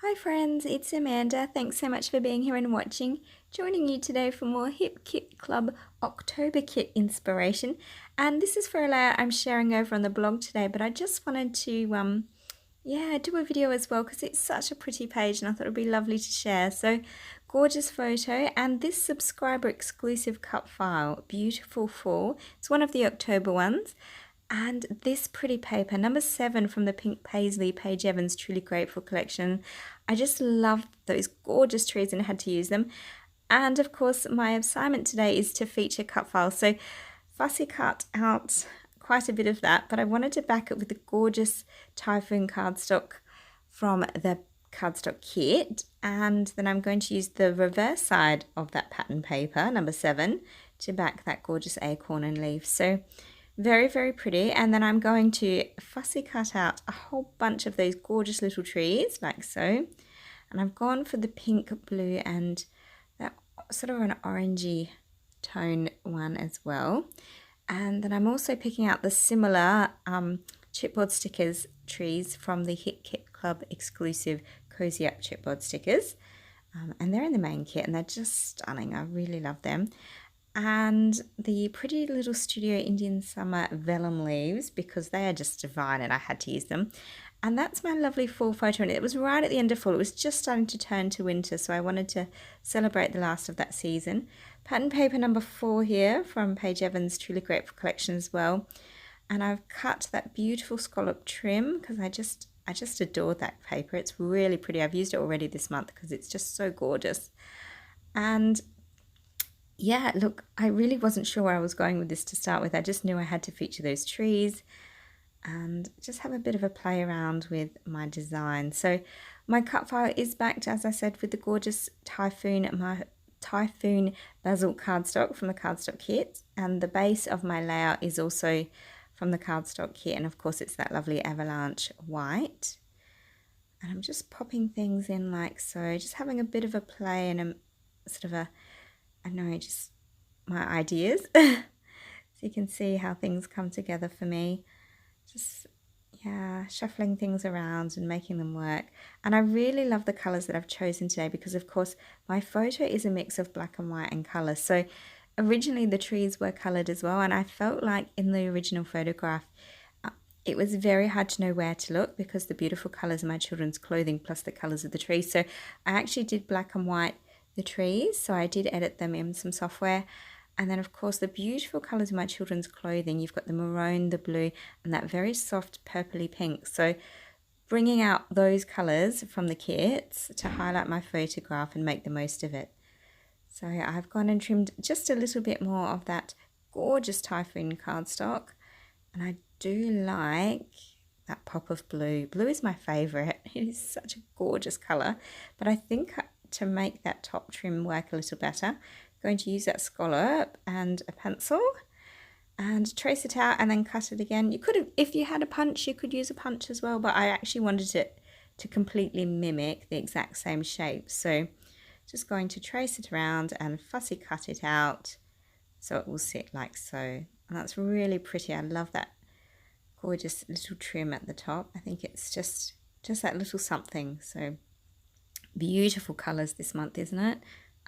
Hi friends, it's Amanda. Thanks so much for being here and watching. Joining you today for more Hip Kit Club October kit inspiration. And this is for a layout I'm sharing over on the blog today, but I just wanted to do a video as well because it's such a pretty page and I thought it'd be lovely to share. So gorgeous photo and this subscriber exclusive cut file, beautiful fall. It's one of the October ones. And this pretty paper, number 7 from the Pink Paisley Paige Evans Truly Grateful collection. I just love those gorgeous trees and had to use them. And of course, my assignment today is to feature cut files. So fussy cut out quite a bit of that, but I wanted to back it with the gorgeous Typhoon cardstock from the cardstock kit. And then I'm going to use the reverse side of that pattern paper, number 7, to back that gorgeous acorn and leaf. So very, very pretty. And then I'm going to fussy cut out a whole bunch of those gorgeous little trees like so. And I've gone for the pink, blue, and that sort of an orangey tone one as well. And then I'm also picking out the similar chipboard stickers trees from the Hip Kit Club exclusive Cozy Up chipboard stickers. And they're in the main kit and they're just stunning. I really love them. And the pretty little Studio Indian Summer vellum leaves because they are just divine and I had to use them. And that's my lovely fall photo, and it was right at the end of fall. It was just starting to turn to winter, so I wanted to celebrate the last of that season. Pattern paper number 4 here from Paige Evans Truly Grateful collection as well. And I've cut that beautiful scallop trim because I just adore that paper. It's really pretty. I've used it already this month because it's just so gorgeous. And yeah, look, I really wasn't sure where I was going with this to start with. I just knew I had to feature those trees and just have a bit of a play around with my design. So my cut file is backed, as I said, with the gorgeous Typhoon Basil cardstock from the cardstock kit. And the base of my layout is also from the cardstock kit. And of course, it's that lovely Avalanche white. And I'm just popping things in like so, just having a bit of a play and a sort of a, I know, just my ideas. So you can see how things come together for me. Just, yeah, shuffling things around and making them work. And I really love the colours that I've chosen today because, of course, my photo is a mix of black and white and colour. So originally the trees were coloured as well. And I felt like in the original photograph, it was very hard to know where to look because the beautiful colours of my children's clothing plus the colours of the trees. So I actually did black and white the trees, so I did edit them in some software. And then of course the beautiful colours of my children's clothing, you've got the maroon, the blue, and that very soft purpley pink. So bringing out those colours from the kits to highlight my photograph and make the most of it. So I've gone and trimmed just a little bit more of that gorgeous Typhoon cardstock, and I do like that pop of blue. Blue is my favourite. It is such a gorgeous colour, but I think to make that top trim work a little better, I'm going to use that scallop and a pencil and trace it out and then cut it again. You could have, if you had a punch, you could use a punch as well, but I actually wanted it to completely mimic the exact same shape. So just going to trace it around and fussy cut it out so it will sit like so. And that's really pretty. I love that gorgeous little trim at the top. I think it's just that little something. So beautiful colours this month, isn't it?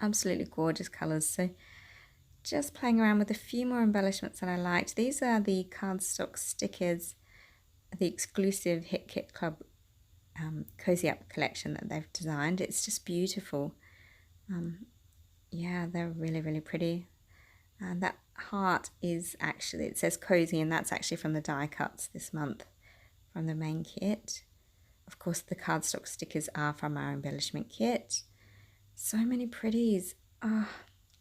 Absolutely gorgeous colours. So just playing around with a few more embellishments that I liked. These are the cardstock stickers, the exclusive Hip Kit Club Cozy Up collection that they've designed. It's just beautiful. Yeah, they're really, really pretty. And that heart is actually, it says cozy, and that's actually from the die cuts this month from the main kit. Of course, the cardstock stickers are from our embellishment kit. So many pretties. Oh,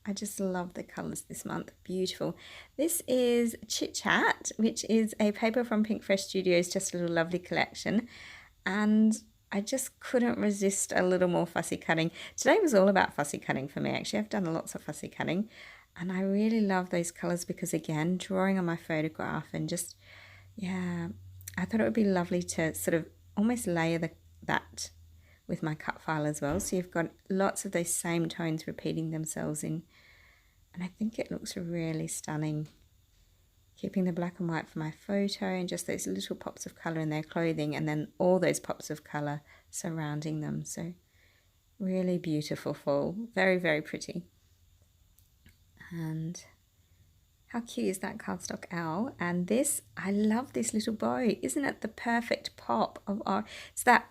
I just love the colours this month. Beautiful. This is Chit Chat, which is a paper from Pink Fresh Studios, just a little lovely collection. And I just couldn't resist a little more fussy cutting. Today was all about fussy cutting for me. Actually, I've done lots of fussy cutting. And I really love those colours because, again, drawing on my photograph and just, yeah, I thought it would be lovely to sort of almost layer that with my cut file as well. So you've got lots of those same tones repeating themselves in. And I think it looks really stunning. keeping the black and white for my photo and just those little pops of colour in their clothing, and then all those pops of colour surrounding them. So really beautiful fall, very, very pretty. And how cute is that cardstock owl? And this, I love this little bow. Isn't it the perfect pop of it's that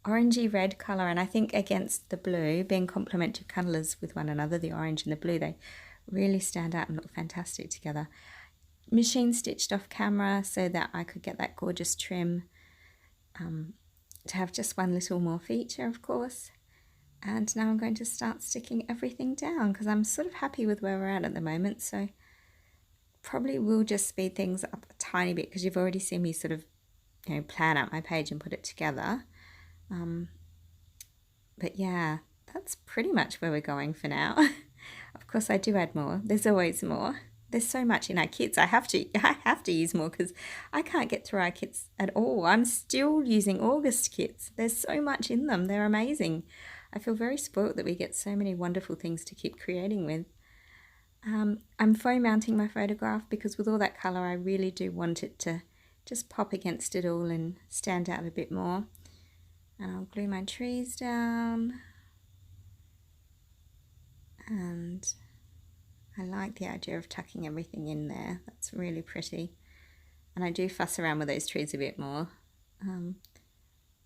orangey red colour, and I think against the blue, being complementary colours with one another, the orange and the blue, they really stand out and look fantastic together. Machine stitched off camera so that I could get that gorgeous trim, to have just one little more feature, of course. And now I'm going to start sticking everything down because I'm sort of happy with where we're at the moment. So probably will just speed things up a tiny bit because you've already seen me sort of, you know, plan out my page and put it together. But yeah, that's pretty much where we're going for now. Of course, I do add more. There's always more. There's so much in our kits. I have to use more because I can't get through our kits at all. I'm still using August kits. There's so much in them. They're amazing. I feel very spoilt that we get so many wonderful things to keep creating with. I'm foam mounting my photograph because with all that colour, I really do want it to just pop against it all and stand out a bit more. And I'll glue my trees down. And I like the idea of tucking everything in there. That's really pretty. And I do fuss around with those trees a bit more.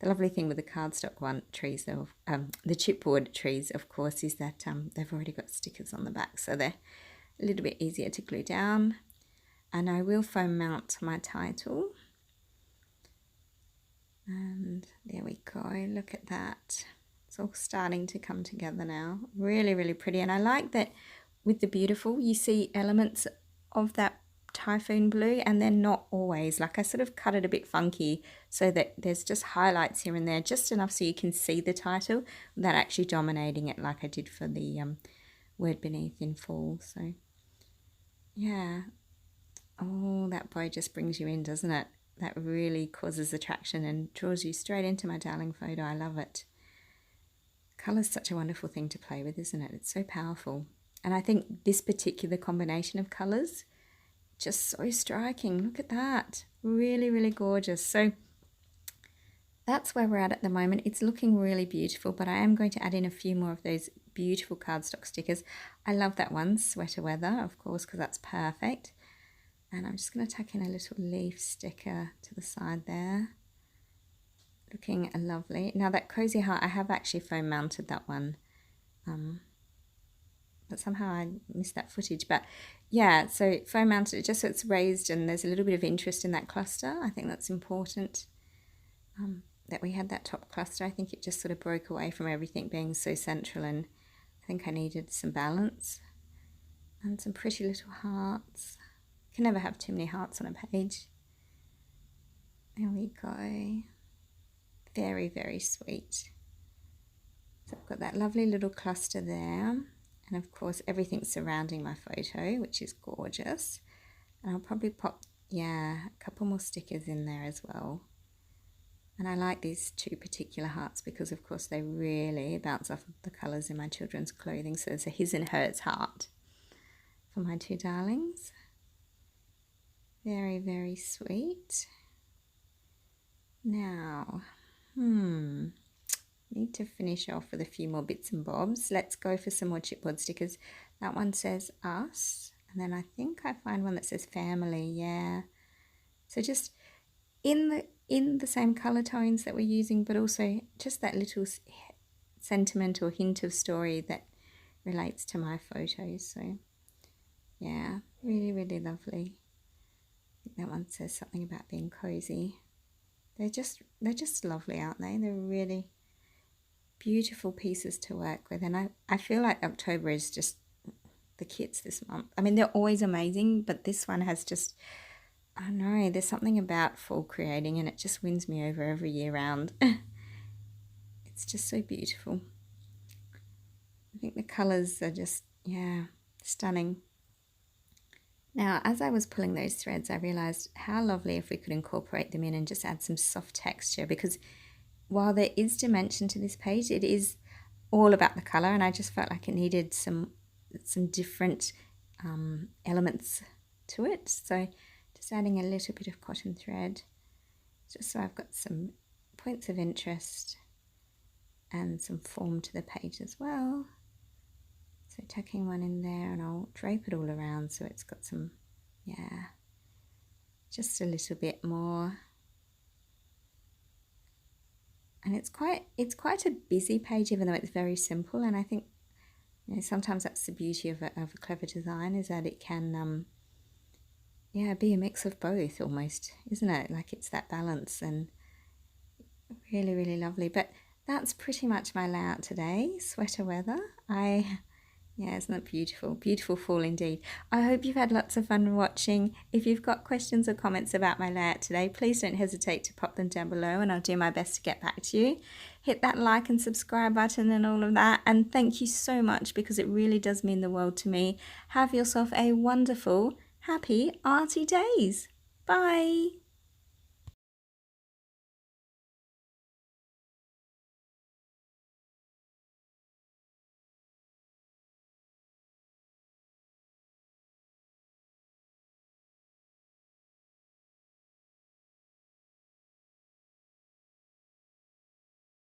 The lovely thing with the cardstock trees, though, the chipboard trees, of course, is that they've already got stickers on the back, so they're a little bit easier to glue down. And I will foam mount my title. And there we go, look at that. It's all starting to come together now. Really, really pretty. And I like that with the beautiful, you see elements of that typhoon blue, and they're not always. Like I sort of cut it a bit funky so that there's just highlights here and there, just enough so you can see the title without actually dominating it like I did for the word beneath in fall. So yeah. Oh, that bow just brings you in, doesn't it? That really causes attraction and draws you straight into my darling photo. I love it. Colour's such a wonderful thing to play with, isn't it? It's so powerful. And I think this particular combination of colours, just so striking. Look at that. Really, really gorgeous. So that's where we're at the moment. It's looking really beautiful, but I am going to add in a few more of those beautiful cardstock stickers. I love that one, Sweater Weather, of course, because that's perfect. And I'm just going to tuck in a little leaf sticker to the side there. Looking lovely. Now that Cozy Heart, I have actually foam mounted that one. But somehow I missed that footage. But yeah, so foam mounted it just so it's raised and there's a little bit of interest in that cluster. I think that's important that we had that top cluster. I think it just sort of broke away from everything being so central, and I think I needed some balance. And some pretty little hearts. Can never have too many hearts on a page. There we go. Very, very sweet. So I've got that lovely little cluster there. And of course, everything surrounding my photo, which is gorgeous. And I'll probably pop, yeah, a couple more stickers in there as well. And I like these two particular hearts because, of course, they really bounce off of the colours in my children's clothing. So there's a his and hers heart for my two darlings. Very, very sweet. Now, need to finish off with a few more bits and bobs. Let's go for some more chipboard stickers. That one says us, and then I think I find one that says family. Yeah. So just in the same color tones that we're using, but also just that little sentiment or hint of story that relates to my photos. So yeah, really, really lovely. I think that one says something about being cozy. They're just lovely, aren't they? They're really beautiful pieces to work with, and I feel like October is just the kits this month. I mean, they're always amazing, but this one has just, I don't know, there's something about fall creating and it just wins me over every year round. It's just so beautiful. I think the colours are just, yeah, stunning. Now, as I was pulling those threads, I realised how lovely if we could incorporate them in and just add some soft texture, because while there is dimension to this page, it is all about the colour, and I just felt like it needed some different elements to it. So Just adding a little bit of cotton thread, just so I've got some points of interest and some form to the page as well. So tucking one in there, and I'll drape it all around so it's got some, yeah, just a little bit more. And it's quite a busy page, even though it's very simple. And I think, you know, sometimes that's the beauty of a clever design, is that it can yeah, be a mix of both almost, isn't it? Like it's that balance, and really, really lovely. But that's pretty much my layout today. Sweater weather. Yeah, isn't that beautiful? Beautiful fall indeed. I hope you've had lots of fun watching. If you've got questions or comments about my layout today, please don't hesitate to pop them down below, and I'll do my best to get back to you. Hit that like and subscribe button and all of that. And thank you so much, because it really does mean the world to me. Have yourself a wonderful, happy, arty days. Bye.